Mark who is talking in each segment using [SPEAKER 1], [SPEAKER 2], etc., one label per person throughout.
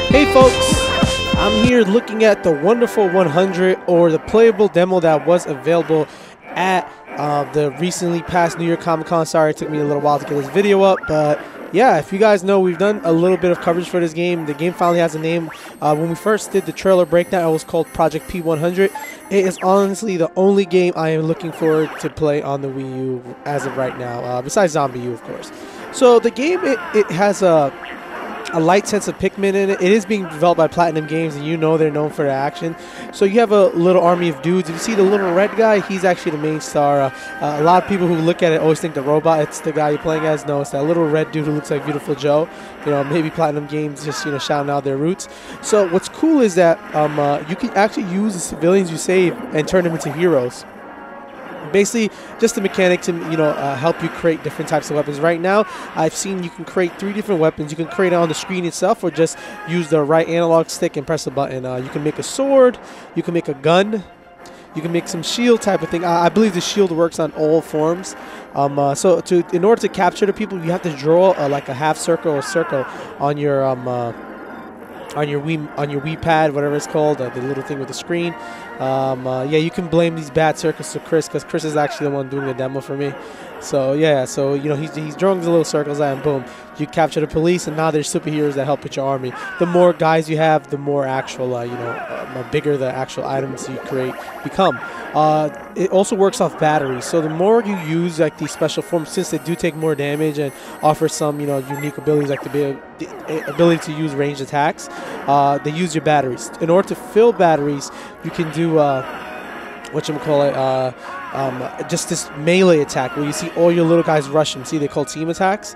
[SPEAKER 1] Hey folks, I'm here looking at the Wonderful 100, or the playable demo that was available at the recently passed New York Comic Con. Sorry it took me a little while to get this video up, but yeah, if you guys know, we've done a little bit of coverage for this game. The game finally has a name. When we first did the trailer breakdown, it was called Project P100. It is honestly the only game I am looking forward to play on the Wii U as of right now, besides Zombie U, of course. So the game, it has a light sense of Pikmin in it. It is being developed by Platinum Games, and you know they're known for their action. So you have a little army of dudes. If you see the little red guy, he's actually the main star. A lot of people who look at it always think the robot, it's the guy you're playing as. No, it's that little red dude who looks like Beautiful Joe. You know, maybe Platinum Games just, you know, shouting out their roots. So what's cool is that you can actually use the civilians you save and turn them into heroes. Basically, just the mechanic to, you know, help you create different types of weapons. Right now, I've seen you can create 3 different weapons. You can create it on the screen itself, or just use the right analog stick and press a button. You can make a sword, you can make a gun, you can make some shield type of thing. I believe the shield works on all forms. So in order to capture the people, you have to draw like a half circle or circle on your Wii pad, whatever it's called, the little thing with the screen. Yeah, you can blame these bad circles to Chris, because Chris is actually the one doing the demo for me. So yeah, so you know, he's drawing the little circles, and boom, you capture the police, and now there's superheroes that help with your army. The more guys you have, the more actual, bigger the actual items you create become. It also works off batteries, so the more you use like these special forms, since they do take more damage and offer some, you know, unique abilities, like the ability to use ranged attacks, they use your batteries. In order to fill batteries, you can do just this melee attack where you see all your little guys rush them. See, they call team attacks.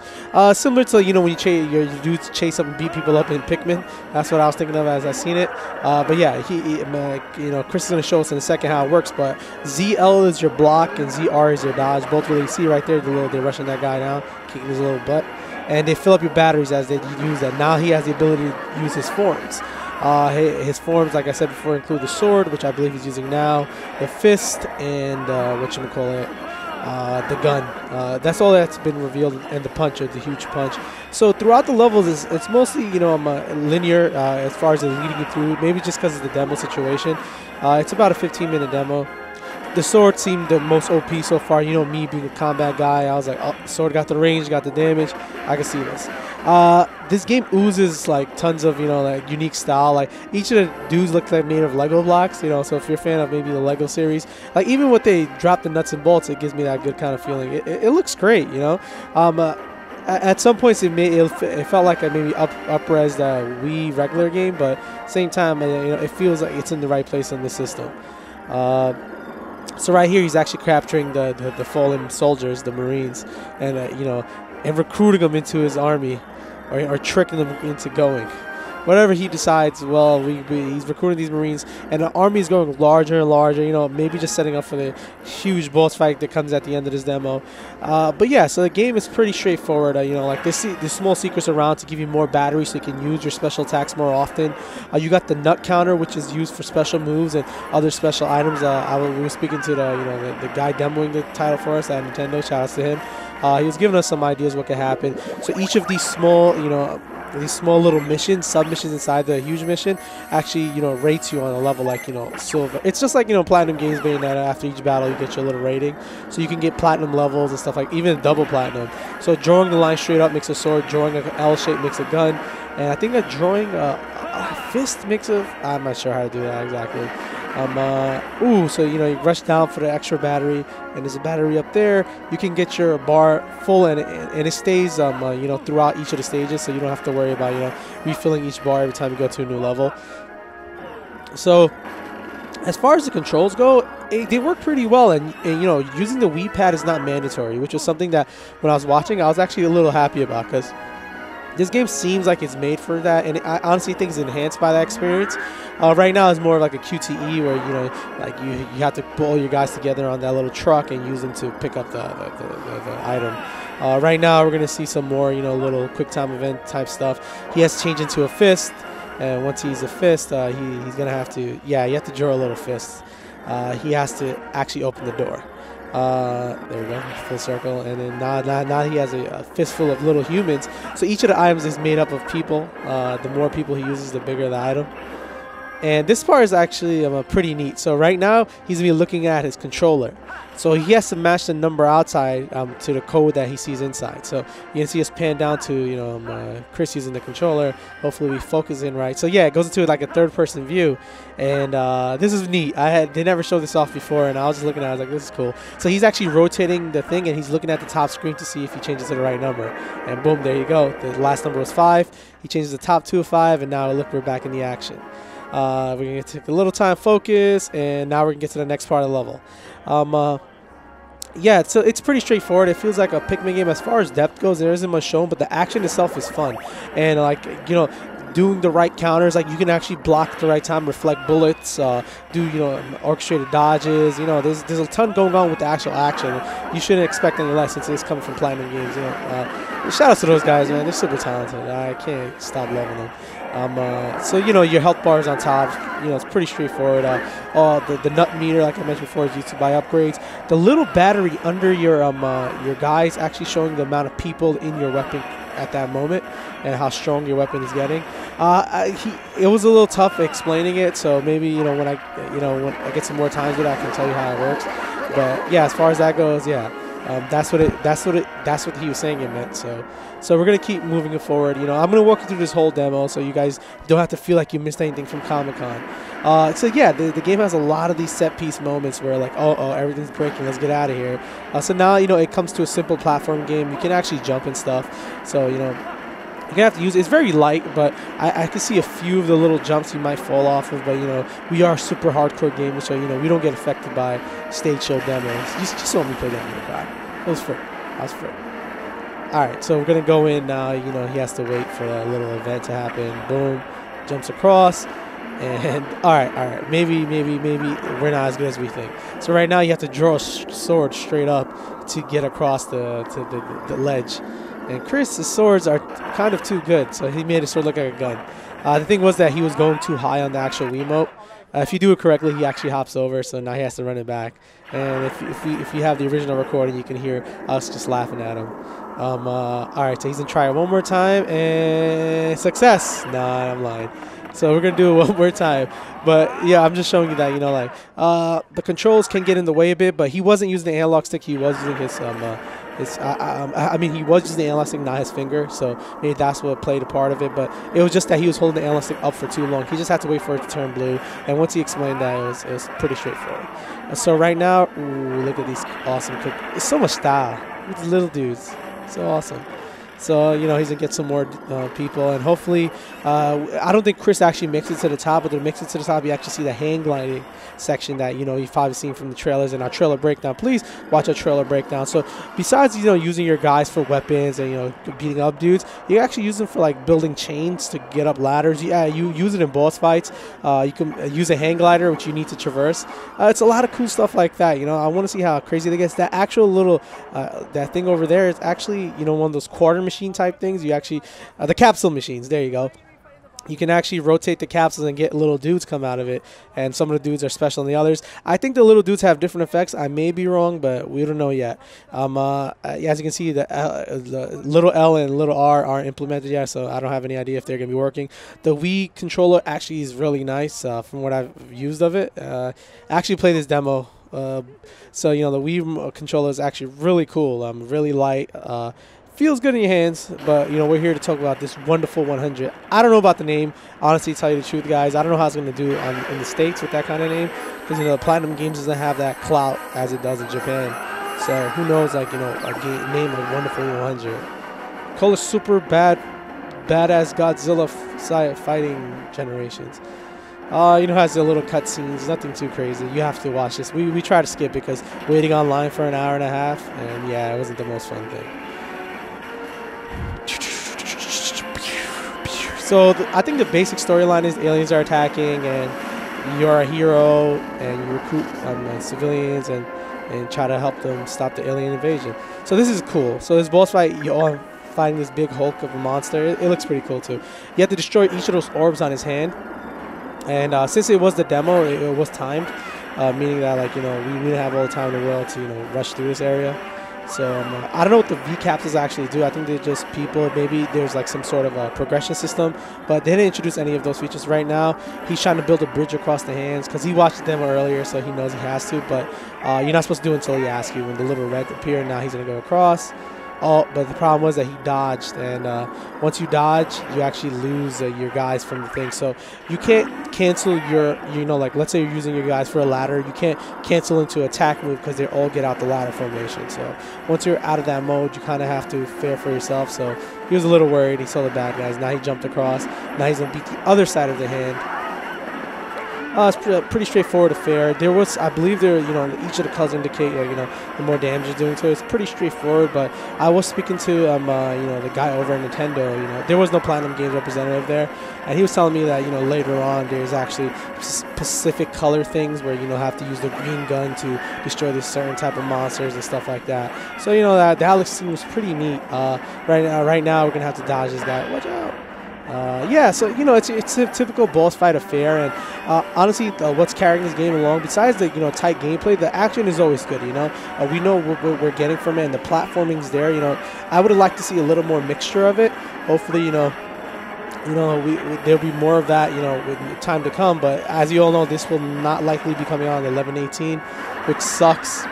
[SPEAKER 1] Similar to, you know, when your dudes chase up and beat people up in Pikmin. That's what I was thinking of as I seen it. But yeah, you know, Chris is going to show us in a second how it works. But ZL is your block and ZR is your dodge. Both really, see right there, they're rushing that guy down, kicking his little butt, and they fill up your batteries as they use that. Now he has the ability to use his forms. His forms, like I said before, include the sword, which I believe he's using now, the fist, and the gun. That's all that's been revealed, and the punch, or the huge punch. So throughout the levels, it's mostly, you know, linear as far as leading you through. Maybe just because of the demo situation. It's about a 15-minute demo. The sword seemed the most OP so far. You know, me being a combat guy, I was like, oh, sword got the range, got the damage. I can see this. This game oozes like tons of, you know, like unique style. Like each of the dudes looks like made of Lego blocks. You know, so if you're a fan of maybe the Lego series, like even when they drop the nuts and bolts, it gives me that good kind of feeling. It looks great. You know, at some points it felt like I maybe up-res the Wii regular game, but same time, you know, it feels like it's in the right place in the system. So right here, he's actually capturing the fallen soldiers, the Marines, and you know, and recruiting them into his army, or tricking them into going. Whatever he decides, well, he's recruiting these Marines, and the army is going larger and larger, you know, maybe just setting up for the huge boss fight that comes at the end of this demo. But yeah, so the game is pretty straightforward. You know, like there's small secrets around to give you more battery so you can use your special attacks more often. You got the nut counter, which is used for special moves and other special items. We were speaking to the guy demoing the title for us at Nintendo. Shout outs to him. He was giving us some ideas what could happen. So each of these small, you know, these small little missions, sub-missions inside the huge mission, actually, you know, rates you on a level like, you know, silver. It's just like, you know, Platinum Games Bayonetta. After each battle, you get your little rating. So you can get platinum levels and stuff, like even double platinum. So drawing the line straight up makes a sword, drawing an L shape makes a gun, and I think that drawing a fist makes a... I'm not sure how to do that exactly. So you know, you rush down for the extra battery, and there's a battery up there. You can get your bar full, and it stays you know, throughout each of the stages, so you don't have to worry about, you know, refilling each bar every time you go to a new level. So as far as the controls go, they work pretty well, and you know, using the Wii pad is not mandatory, which was something that when I was watching, I was actually a little happy about, because this game seems like it's made for that, and I honestly think it's enhanced by that experience. Right now, it's more like a QTE, where, you know, like you have to pull your guys together on that little truck and use them to pick up the item. Right now, we're gonna see some more, you know, little quick time event type stuff. He has to change into a fist, and once he's a fist, he's gonna have to, yeah, you have to draw a little fist. He has to actually open the door. There we go, full circle. And then now he has a fistful of little humans. So each of the items is made up of people. The more people he uses, the bigger the item. And this part is actually pretty neat. So right now, he's going to be looking at his controller. So he has to match the number outside to the code that he sees inside. So you can see us pan down to, Chris using the controller. Hopefully we focus in right. So yeah, it goes into like a third-person view. And this is neat. They never showed this off before, and I was just looking at it. I was like, this is cool. So he's actually rotating the thing, and he's looking at the top screen to see if he changes to the right number. And boom, there you go. The last number was 5. He changes the top 2 of 5, and now look, we're back in the action. We're going to take a little time, focus, and now we're going to get to the next part of the level. Yeah, so it's pretty straightforward. It feels like a Pikmin game. As far as depth goes, there isn't much shown, but the action itself is fun. And, like, doing the right counters, like you can actually block at the right time, reflect bullets, do orchestrated dodges. There's a ton going on with the actual action. You shouldn't expect any less since it's coming from Platinum Games. Shout out to those guys, man. They're super talented. I can't stop loving them. So your health bar is on top. It's pretty straightforward. The nut meter, like I mentioned before, is used to buy upgrades. The little battery under your guys actually showing the amount of people in your weapon at that moment and how strong your weapon is getting. It was a little tough explaining it, so maybe when I get some more time with it, I can tell you how it works. But yeah, as far as that goes, yeah. That's what he was saying it meant. So we're gonna keep moving it forward. I'm gonna walk you through this whole demo so you guys don't have to feel like you missed anything from Comic-Con. So yeah, the game has a lot of these set piece moments where like, oh, everything's breaking, let's get out of here. So now it comes to a simple platform game. You can actually jump and stuff. So you're gonna have to use it. It's very light, but I can see a few of the little jumps you might fall off of. But we are super hardcore gamers, so we don't get affected by stage show demos. You just saw me play that in the crowd. It was free. I was free. All right, so we're gonna go in now. He has to wait for a little event to happen. Boom, jumps across, and all right. Maybe we're not as good as we think. So right now you have to draw a sword straight up to get across the ledge. And Chris's swords are kind of too good, so he made his sword look like a gun. The thing was that he was going too high on the actual Wiimote. If you do it correctly, he actually hops over, so now he has to run it back. And if you have the original recording, you can hear us just laughing at him. All right, so he's going to try it one more time, and success! Nah, I'm lying. So we're going to do it one more time. But, yeah, I'm just showing you that, the controls can get in the way a bit, but he wasn't using the analog stick. He was using his he was using the analog stick, not his finger, so maybe that's what played a part of it. But it was just that he was holding the analog stick up for too long. He just had to wait for it to turn blue, and once he explained that, it was pretty straightforward. So right now, ooh, look at these awesome cookies. It's so much style. These little dudes, so awesome. So, he's going to get some more people, and hopefully, I don't think Chris actually makes it to the top, but to mix it to the top, you actually see the hang gliding section that, you've probably seen from the trailers and our trailer breakdown. Please watch our trailer breakdown. So, besides, using your guys for weapons and, beating up dudes, you actually use them for, like, building chains to get up ladders. Yeah, you use it in boss fights. You can use a hang glider, which you need to traverse. It's a lot of cool stuff like that. I want to see how crazy they get. That actual little, that thing over there is actually, one of those quarter machine type things. You actually the capsule machines, there you go. You can actually rotate the capsules and get little dudes come out of it, and some of the dudes are special than the others. I think the little dudes have different effects. I may be wrong, but we don't know yet. As you can see, the little L and little R aren't implemented yet, so I don't have any idea if they're gonna be working. The Wii controller actually is really nice from what I've used of it. I actually played this demo. So the Wii controller is actually really cool. Really light. Feels good in your hands, but we're here to talk about this wonderful 100. I don't know about the name, honestly, to tell you the truth, guys. I don't know how it's going to do in the States with that kind of name, because Platinum Games doesn't have that clout as it does in Japan. So who knows, like a name like Wonderful 100. Color super badass Godzilla fighting generations. Has the little cutscenes, nothing too crazy. You have to watch this. We try to skip because waiting online for an hour and a half, and yeah, it wasn't the most fun thing. So I think the basic storyline is aliens are attacking, and you're a hero, and you recruit civilians and try to help them stop the alien invasion. So this is cool. So this boss fight, you're fighting this big Hulk of a monster. It looks pretty cool too. You have to destroy each of those orbs on his hand. And since it was the demo, it was timed. meaning that, like, we didn't have all the time in the world to, rush through this area. So I don't know what the V capsules actually do. I think they're just people. Maybe there's like some sort of a progression system, but they didn't introduce any of those features right now. He's trying to build a bridge across the hands because he watched the demo earlier, so he knows he has to. But you're not supposed to do it until he asks you. When the little red appear, now he's gonna go across. Oh, but the problem was that he dodged, and once you dodge, you actually lose your guys from the thing. So you can't cancel your, like, let's say you're using your guys for a ladder, you can't cancel into attack move because they all get out the ladder formation. So once you're out of that mode, you kind of have to fare for yourself. So he was a little worried. He saw the bad guys. Now he jumped across. Now he's gonna beat the other side of the hand. It's pretty straightforward affair. There was, I believe, each of the colors indicate, the more damage you're doing to it. It's pretty straightforward. But I was speaking to, the guy over at Nintendo. There was no Platinum Games representative there, and he was telling me that, later on there's actually specific color things where have to use the green gun to destroy these certain type of monsters and stuff like that. So that looks seems pretty neat. Right now we're gonna have to dodge this guy. Watch out. Yeah, so it's a typical boss fight affair, and honestly, what's carrying this game along, besides the tight gameplay, the action is always good. We know what we're getting from it, and the platforming's there. I would have liked to see a little more mixture of it. Hopefully, there'll be more of that, with time to come. But as you all know, this will not likely be coming out on 11/18, which sucks.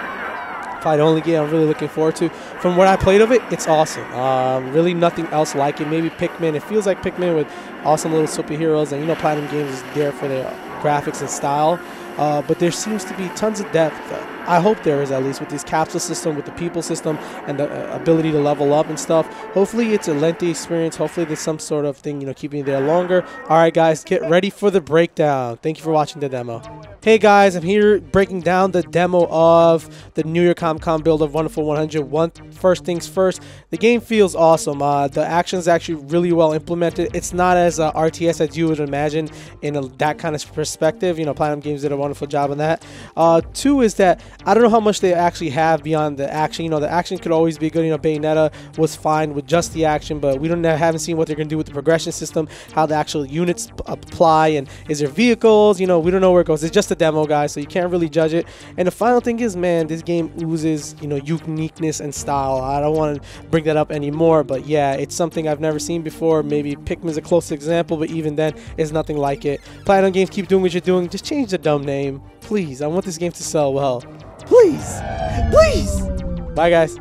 [SPEAKER 1] Probably the only game I'm really looking forward to. From what I played of it, it's awesome. Really nothing else like it. Maybe Pikmin. It feels like Pikmin with awesome little superheroes, and Platinum Games is there for their graphics and style. But there seems to be tons of depth. I hope there is, at least, with this capsule system, with the people system, and the ability to level up and stuff. Hopefully it's a lengthy experience. Hopefully there's some sort of thing, keeping you there longer. Alright guys, get ready for the breakdown. Thank you for watching the demo. Hey guys, I'm here breaking down the demo of the New York Comic-Con build of Wonderful 100. First things first, the game feels awesome. The action is actually really well implemented. It's not as RTS as you would imagine in that kind of perspective. Platinum Games did a wonderful job on that. Two is that I don't know how much they actually have beyond the action. The action could always be good. Bayonetta was fine with just the action, but we haven't seen what they're going to do with the progression system, how the actual units apply, and is there vehicles. We don't know where it goes. It's just a demo, guys, so you can't really judge it. And the final thing is, man, this game oozes, uniqueness and style. I don't want to bring that up anymore, but yeah, it's something I've never seen before. Maybe Pikmin's a close example, but even then, it's nothing like it. Platinum Games, keep doing what you're doing. Just change the dumb name, please. I want this game to sell well. Please. Please. Bye, guys.